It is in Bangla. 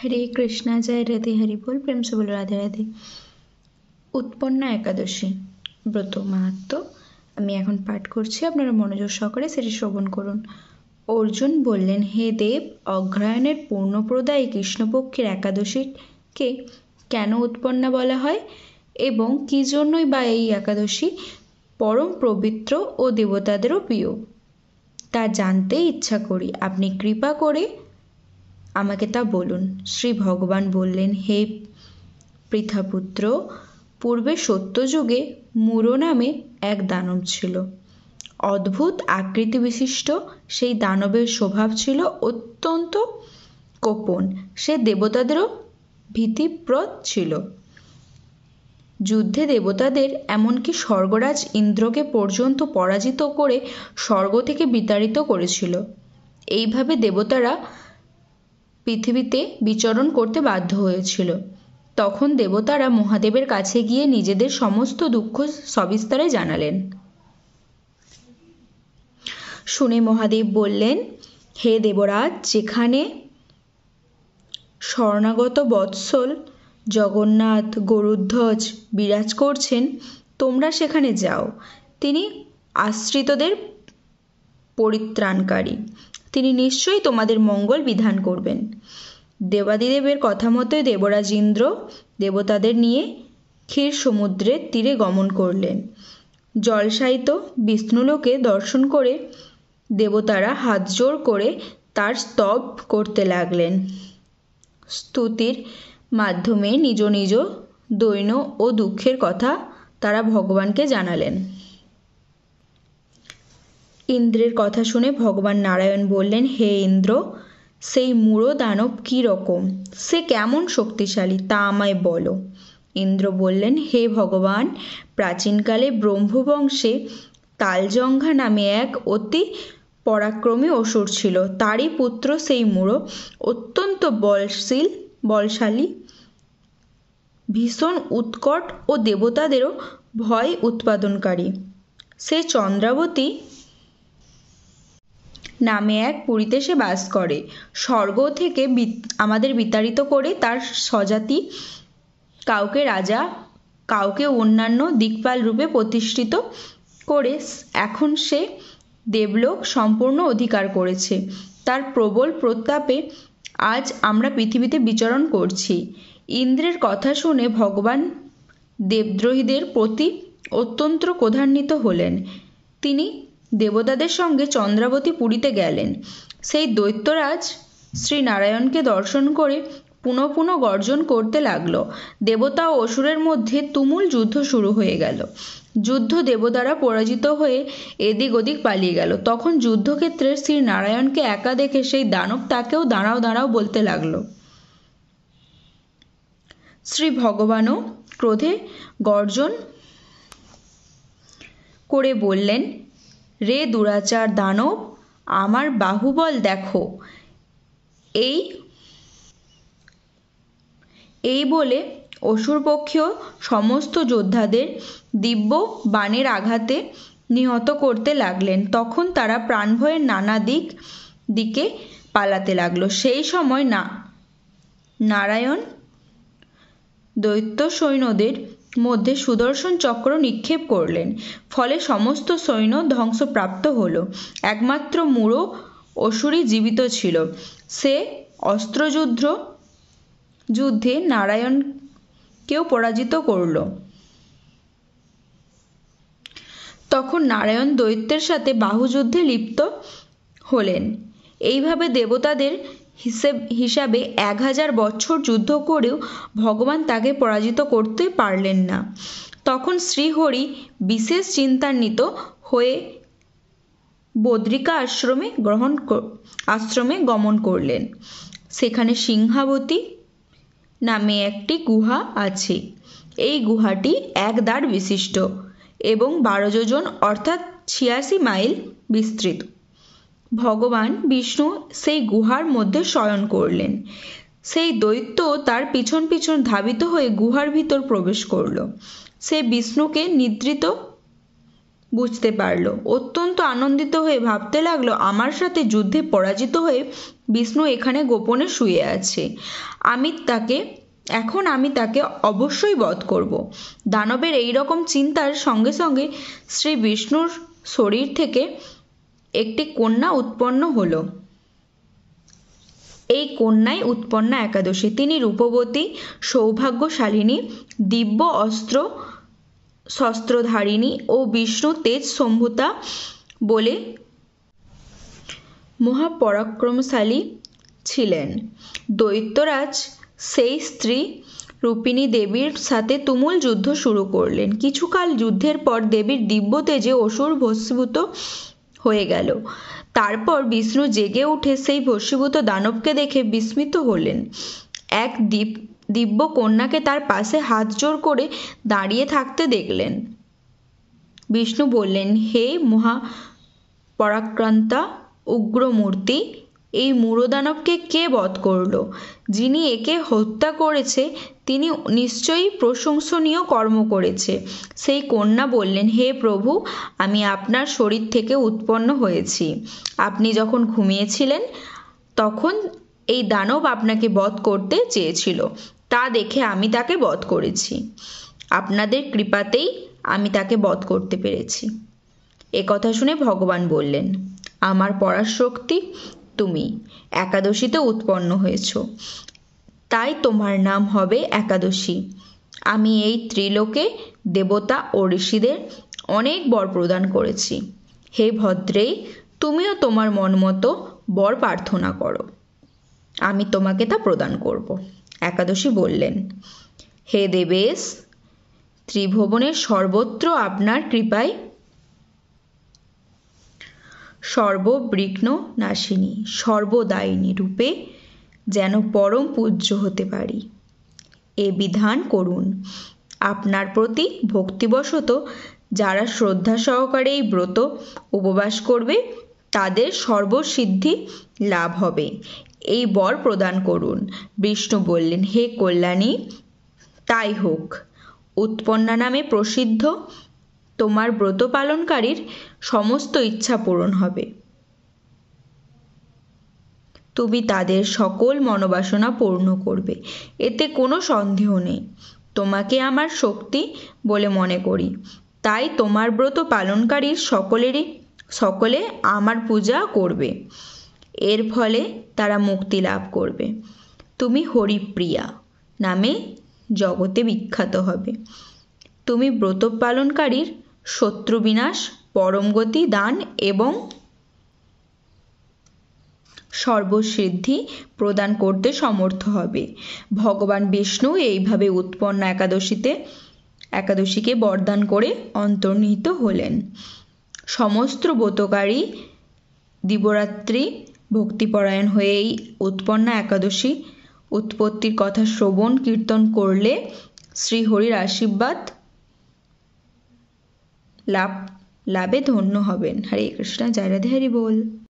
হরে কৃষ্ণা, জয় রাধে, হরি বল। প্রেম সে বলো রাধে রাধে। উৎপন্না একাদশী ব্রত মাহাত্ম্য আমি এখন পাঠ করছি, আপনারা মনোযোগ সহকারে সেটি শ্রবণ করুন। অর্জুন বললেন, হে দেব, অগ্রহায়ণের পূর্ণপ্রদায়ী কৃষ্ণপক্ষের একাদশীকে কেন উৎপন্না বলা হয় এবং কী জন্যই বা এই একাদশী পরম পবিত্র ও দেবতাদেরও প্রিয় তা জানতে ইচ্ছা করি। আপনি কৃপা করে আমাকে তা বলুন। শ্রী ভগবান বললেন, হে পৃথাপুত্র, পূর্বে সত্যযুগে মূঢ় নামে এক দানব ছিল। অদ্ভুত আকৃতি বিশিষ্ট সেই দানবের স্বভাব ছিল অত্যন্ত কোপন। সে দেবতাদেরও ভীতিপ্রদ ছিল। যুদ্ধে দেবতাদের এমনকি স্বর্গরাজ ইন্দ্রকে পর্যন্ত পরাজিত করে স্বর্গ থেকে বিতাড়িত করেছিল। এইভাবে দেবতারা পৃথিবীতে বিচরণ করতে বাধ্য হয়েছিল। তখন দেবতারা মহাদেবের কাছে গিয়ে নিজেদের সমস্ত দুঃখ সবিস্তারে জানালেন। শুনে মহাদেব বললেন, হে দেবরাজ, যেখানে শরণাগত বৎসল জগন্নাথ গরুধ্বজ বিরাজ করছেন, তোমরা সেখানে যাও। তিনি আশ্রিতদের পরিত্রাণকারী, তিনি নিশ্চয়ই তোমাদের মঙ্গল বিধান করবেন। দেবাদিদেবের কথা মতোই দেবরাজ ইন্দ্র দেবতাদের নিয়ে ক্ষীর সমুদ্রের তীরে গমন করলেন। জলশায়িত বিষ্ণুলোকে দর্শন করে দেবতারা হাত জোড় করে তার স্তব করতে লাগলেন। স্তুতির মাধ্যমে নিজ নিজ দৈন্য ও দুঃখের কথা তারা ভগবানকে জানালেন। ইন্দ্রের কথা শুনে ভগবান নারায়ণ বললেন, হে ইন্দ্র, সেই মূঢ় দানব কী রকম, সে কেমন শক্তিশালী তা আমায় বলো। ইন্দ্র বললেন, হে ভগবান, প্রাচীনকালে ব্রহ্মবংশে তালজঙ্ঘা নামে এক অতি পরাক্রমী অসুর ছিল। তারই পুত্র সেই মূঢ় অত্যন্ত বলশালী, ভীষণ উৎকট ও দেবতাদেরও ভয় উৎপাদনকারী। সে চন্দ্রাবতী নামে এক পুরীতে সে বাস করে। স্বর্গ থেকে আমাদের বিতাড়িত করে তার স্বজাতি কাউকে রাজা, কাউকে অন্যান্য দিকপাল রূপে প্রতিষ্ঠিত করে এখন সে দেবলোক সম্পূর্ণ অধিকার করেছে। তার প্রবল প্রতাপে আজ আমরা পৃথিবীতে বিচরণ করছি। ইন্দ্রের কথা শুনে ভগবান দেবদ্রোহীদের প্রতি অত্যন্ত ক্রোধান্বিত হলেন। তিনি দেবতাদের সঙ্গে চন্দ্রাবতী পুরীতে গেলেন। সেই দৈত্যরাজ শ্রী নারায়ণকে দর্শন করে পুনঃ পুনঃ গর্জন করতে লাগলো। দেবতা ও অসুরের মধ্যে তুমুল যুদ্ধ শুরু হয়ে গেল। যুদ্ধ দেবতারা পরাজিত হয়ে এদিক ওদিক পালিয়ে গেল। তখন যুদ্ধক্ষেত্রে শ্রী নারায়ণকে একা দেখে সেই দানব তাকেও দাঁড়াও দাঁড়াও বলতে লাগলো। শ্রী ভগবানও ক্রোধে গর্জন করে বললেন, রে দুরাচার দানব, আমার বাহুবল দেখো। এই বলে অসুরপক্ষীয় সমস্ত যোদ্ধাদের দিব্য বাণের আঘাতে নিহত করতে লাগলেন। তখন তারা প্রাণভয়ে নানা দিকে পালাতে লাগলো। সেই সময় নারায়ণ দৈত্য সৈন্যদের মধ্যে সুদর্শন চক্র নিক্ষেপ করলেন। ফলে সমস্ত সৈন্য ধ্বংসপ্রাপ্ত হল। একমাত্র মূঢ় অসুরই জীবিত ছিল। সে যুদ্ধে নারায়ণকেও পরাজিত করল। তখন নারায়ণ দৈত্যের সাথে বাহুযুদ্ধে লিপ্ত হলেন। এইভাবে দেবতাদের হিসাবে 1000 বছর যুদ্ধ করেও ভগবান তাকে পরাজিত করতে পারলেন না। তখন শ্রীহরি বিশেষ চিন্তান্বিত হয়ে বদ্রিকা আশ্রমে গমন করলেন। সেখানে সিংহাবতী নামে একটি গুহা আছে। এই গুহাটি 1 দ্বার বিশিষ্ট এবং 12 যোজন অর্থাৎ 86 মাইল বিস্তৃত। ভগবান বিষ্ণু সেই গুহার মধ্যে শয়ন করলেন। সেই দৈত্য তার পিছন পিছন ধাবিত হয়ে গুহার ভিতর প্রবেশ করল। সে বিষ্ণুকে নিদ্রিত বুঝতে পারল। অত্যন্ত আনন্দিত হয়ে ভাবতে লাগলো, আমার সাথে যুদ্ধে পরাজিত হয়ে বিষ্ণু এখানে গোপনে শুয়ে আছে। এখন আমি তাকে অবশ্যই বধ করব। দানবের এই রকম চিন্তার সঙ্গে সঙ্গে শ্রী বিষ্ণুর শরীর থেকে একটি কন্যা উৎপন্ন হলো। এই কন্যাই উৎপন্না একাদশী। তিনি রূপবতী, সৌভাগ্যশালিনী, দিব্য অস্ত্র শস্ত্রধারিণী ও বিষ্ণু তেজ সম্ভূতা বলে মহাপরাক্রমশালী ছিলেন। দৈত্যরাজ সেই স্ত্রী রূপিণী দেবীর সাথে তুমুল যুদ্ধ শুরু করলেন। কিছুকাল যুদ্ধের পর দেবীর দিব্য তেজে অসুর ভস্মীভূত হয়ে গেল। তারপর বিষ্ণু জেগে উঠে সেই ভস্মীভূত দানবকে দেখে বিস্মিত হলেন। এক দিব্য কন্যাকে তার পাশে হাত জোড় করে দাঁড়িয়ে থাকতে দেখলেন। বিষ্ণু বললেন, হে মহাপরাক্রান্তা উগ্রমূর্তি, এই মূঢ়দানবকে কে বধ করল? যিনি একে হত্যা করেছে তিনি নিশ্চয়ই প্রশংসনীয় কর্ম করেছে। সেই কন্যা বললেন, হে প্রভু, আমি আপনার শরীর থেকে উৎপন্ন হয়েছি। আপনি যখন ঘুমিয়েছিলেন তখন এই দানব আপনাকে বধ করতে চেয়েছিল। তা দেখে আমি তাকে বধ করেছি। আপনাদের কৃপাতেই আমি তাকে বধ করতে পেরেছি। একথা শুনে ভগবান বললেন, আমার পরাশক্তি তুমি একাদশীতে উৎপন্ন হয়েছ, তাই তোমার নাম হবে একাদশী। আমি এই ত্রিলোকে দেবতা ও ঋষিদের অনেক বর প্রদান করেছি। হে ভদ্রেই, তুমিও তোমার মন মতো বর প্রার্থনা করো, আমি তোমাকে তা প্রদান করব। একাদশী বললেন, হে দেবেশ, ত্রিভুবনের সর্বত্র আপনার কৃপায় সর্ববিঘ্ন নাশিনী সর্বদায়িনী রূপে যেন পরম পূজ্য হতে পারি, এ বিধান করুন। আপনার প্রতি ভক্তিবশত যারা শ্রদ্ধা সহকারে এই ব্রত উপবাস করবে তাদের সর্বসিদ্ধি লাভ হবে, এই বর প্রদান করুন। বিষ্ণু বললেন, হে কল্যাণী, তাই হোক। উৎপন্না নামে প্রসিদ্ধ তোমার ব্রত পালনকারীর সমস্ত ইচ্ছা পূরণ হবে। তুমি তাদের সকল মনোবাসনা পূর্ণ করবে, এতে কোনো সন্দেহ নেই। তোমাকে আমার শক্তি বলে মনে করি, তাই তোমার ব্রত পালনকারীর সকলে আমার পূজা করবে। এর ফলে তারা মুক্তি লাভ করবে। তুমি হরিপ্রিয়া নামে জগতে বিখ্যাত হবে। তুমি ব্রত পালনকারীর শত্রু বিনাশ, পরম গতি দান এবং সর্বসিদ্ধি প্রদান করতে সমর্থ হবে। ভগবান বিষ্ণু এইভাবে উৎপন্না একাদশীকে বরদান করে অন্তর্নিহিত হলেন। সমস্ত ব্রতকারী দিবরাত্রি ভক্তিপরায়ণ হয়ে এই উৎপন্না একাদশী উৎপত্তির কথা শ্রবণ কীর্তন করলে শ্রীহরির আশীর্বাদ লাভে ধন্য হবেন। হরে কৃষ্ণ, জয় রাধে, হরি বল।